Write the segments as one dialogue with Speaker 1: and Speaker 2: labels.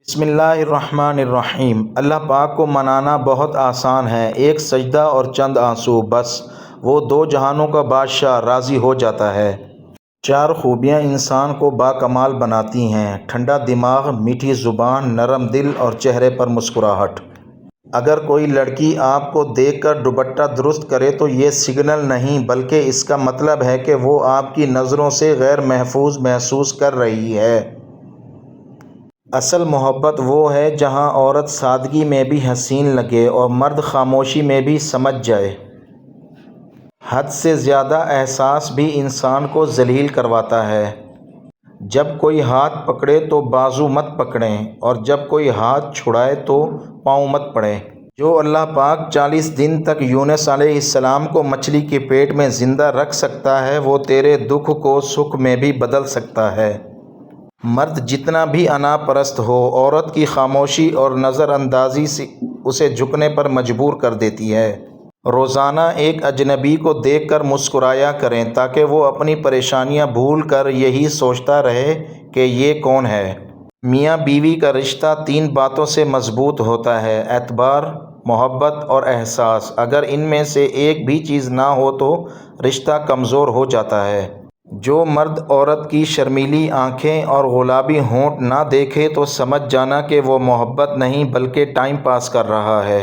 Speaker 1: بسم اللہ الرحمن الرحیم۔ اللہ پاک کو منانا بہت آسان ہے، ایک سجدہ اور چند آنسو، بس وہ دو جہانوں کا بادشاہ راضی ہو جاتا ہے۔ چار خوبیاں انسان کو باکمال بناتی ہیں: ٹھنڈا دماغ، میٹھی زبان، نرم دل اور چہرے پر مسکراہٹ۔ اگر کوئی لڑکی آپ کو دیکھ کر دوپٹہ درست کرے تو یہ سگنل نہیں بلکہ اس کا مطلب ہے کہ وہ آپ کی نظروں سے غیر محفوظ محسوس کر رہی ہے۔ اصل محبت وہ ہے جہاں عورت سادگی میں بھی حسین لگے اور مرد خاموشی میں بھی سمجھ جائے۔ حد سے زیادہ احساس بھی انسان کو ذلیل کرواتا ہے۔ جب کوئی ہاتھ پکڑے تو بازو مت پکڑیں، اور جب کوئی ہاتھ چھڑائے تو پاؤں مت پڑیں۔ جو اللہ پاک 40 دن تک یونس علیہ السلام کو مچھلی کے پیٹ میں زندہ رکھ سکتا ہے، وہ تیرے دکھ کو سکھ میں بھی بدل سکتا ہے۔ مرد جتنا بھی انا پرست ہو، عورت کی خاموشی اور نظر اندازی سے اسے جھکنے پر مجبور کر دیتی ہے۔ روزانہ ایک اجنبی کو دیکھ کر مسکرایا کریں تاکہ وہ اپنی پریشانیاں بھول کر یہی سوچتا رہے کہ یہ کون ہے۔ میاں بیوی کا رشتہ 3 باتوں سے مضبوط ہوتا ہے: اعتبار، محبت اور احساس۔ اگر ان میں سے ایک بھی چیز نہ ہو تو رشتہ کمزور ہو جاتا ہے۔ جو مرد عورت کی شرمیلی آنکھیں اور گلابی ہونٹ نہ دیکھے تو سمجھ جانا کہ وہ محبت نہیں بلکہ ٹائم پاس کر رہا ہے۔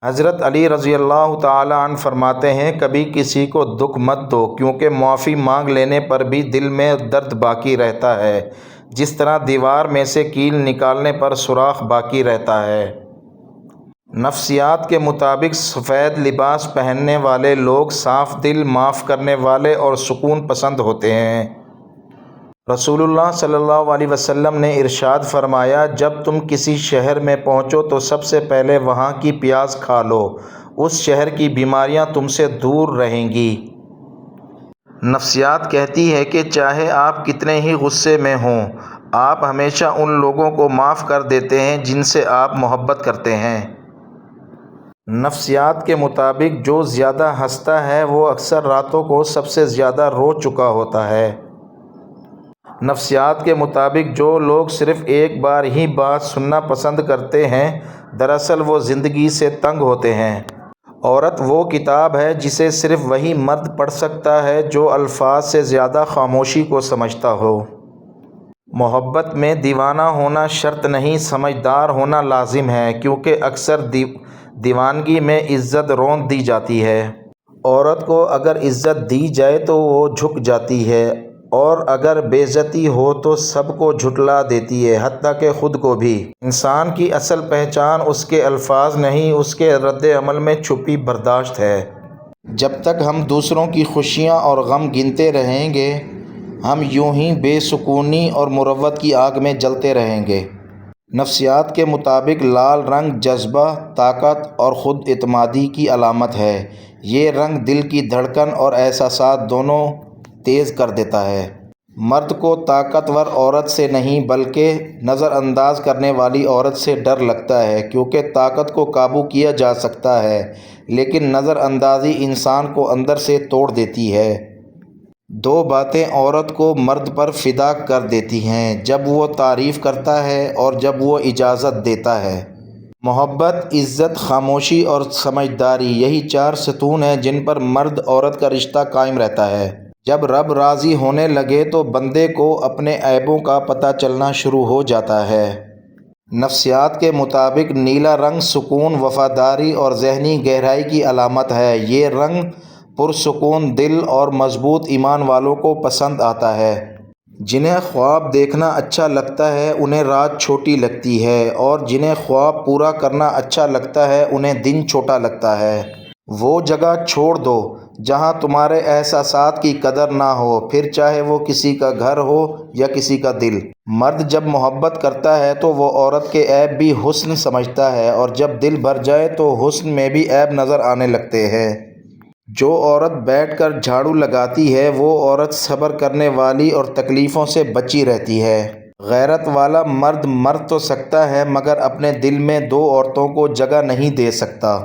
Speaker 1: حضرت علی رضی اللہ تعالی عنہ فرماتے ہیں، کبھی کسی کو دکھ مت دو، کیونکہ معافی مانگ لینے پر بھی دل میں درد باقی رہتا ہے، جس طرح دیوار میں سے کیل نکالنے پر سوراخ باقی رہتا ہے۔ نفسیات کے مطابق سفید لباس پہننے والے لوگ صاف دل، معاف کرنے والے اور سکون پسند ہوتے ہیں۔ رسول اللہ صلی اللہ علیہ وسلم نے ارشاد فرمایا، جب تم کسی شہر میں پہنچو تو سب سے پہلے وہاں کی پیاز کھا لو، اس شہر کی بیماریاں تم سے دور رہیں گی۔ نفسیات کہتی ہے کہ چاہے آپ کتنے ہی غصے میں ہوں، آپ ہمیشہ ان لوگوں کو معاف کر دیتے ہیں جن سے آپ محبت کرتے ہیں۔ نفسیات کے مطابق جو زیادہ ہنستا ہے وہ اکثر راتوں کو سب سے زیادہ رو چکا ہوتا ہے۔ نفسیات کے مطابق جو لوگ صرف ایک بار ہی بات سننا پسند کرتے ہیں، دراصل وہ زندگی سے تنگ ہوتے ہیں۔ عورت وہ کتاب ہے جسے صرف وہی مرد پڑھ سکتا ہے جو الفاظ سے زیادہ خاموشی کو سمجھتا ہو۔ محبت میں دیوانہ ہونا شرط نہیں، سمجھدار ہونا لازم ہے، کیونکہ اکثر دیوانگی میں عزت رون دی جاتی ہے۔ عورت کو اگر عزت دی جائے تو وہ جھک جاتی ہے، اور اگر بے عزتی ہو تو سب کو جھٹلا دیتی ہے، حتیٰ کہ خود کو بھی۔ انسان کی اصل پہچان اس کے الفاظ نہیں، اس کے رد عمل میں چھپی برداشت ہے۔ جب تک ہم دوسروں کی خوشیاں اور غم گنتے رہیں گے، ہم یوں ہی بے سکونی اور مروت کی آگ میں جلتے رہیں گے۔ نفسیات کے مطابق لال رنگ جذبہ، طاقت اور خود اعتمادی کی علامت ہے۔ یہ رنگ دل کی دھڑکن اور احساسات دونوں تیز کر دیتا ہے۔ مرد کو طاقتور عورت سے نہیں بلکہ نظر انداز کرنے والی عورت سے ڈر لگتا ہے، کیونکہ طاقت کو قابو کیا جا سکتا ہے لیکن نظر اندازی انسان کو اندر سے توڑ دیتی ہے۔ 2 باتیں عورت کو مرد پر فدا کر دیتی ہیں: جب وہ تعریف کرتا ہے اور جب وہ اجازت دیتا ہے۔ محبت، عزت، خاموشی اور سمجھداری، یہی 4 ستون ہیں جن پر مرد عورت کا رشتہ قائم رہتا ہے۔ جب رب راضی ہونے لگے تو بندے کو اپنے عیبوں کا پتہ چلنا شروع ہو جاتا ہے۔ نفسیات کے مطابق نیلا رنگ سکون، وفاداری اور ذہنی گہرائی کی علامت ہے۔ یہ رنگ پرسکون دل اور مضبوط ایمان والوں کو پسند آتا ہے۔ جنہیں خواب دیکھنا اچھا لگتا ہے انہیں رات چھوٹی لگتی ہے، اور جنہیں خواب پورا کرنا اچھا لگتا ہے انہیں دن چھوٹا لگتا ہے۔ وہ جگہ چھوڑ دو جہاں تمہارے احساسات کی قدر نہ ہو، پھر چاہے وہ کسی کا گھر ہو یا کسی کا دل۔ مرد جب محبت کرتا ہے تو وہ عورت کے عیب بھی حسن سمجھتا ہے، اور جب دل بھر جائے تو حسن میں بھی عیب نظر آنے لگتے ہیں۔ جو عورت بیٹھ کر جھاڑو لگاتی ہے وہ عورت صبر کرنے والی اور تکلیفوں سے بچی رہتی ہے۔ غیرت والا مرد مر تو سکتا ہے مگر اپنے دل میں 2 عورتوں کو جگہ نہیں دے سکتا۔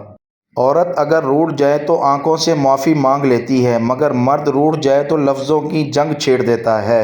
Speaker 1: عورت اگر روٹھ جائے تو آنکھوں سے معافی مانگ لیتی ہے، مگر مرد روٹھ جائے تو لفظوں کی جنگ چھیڑ دیتا ہے۔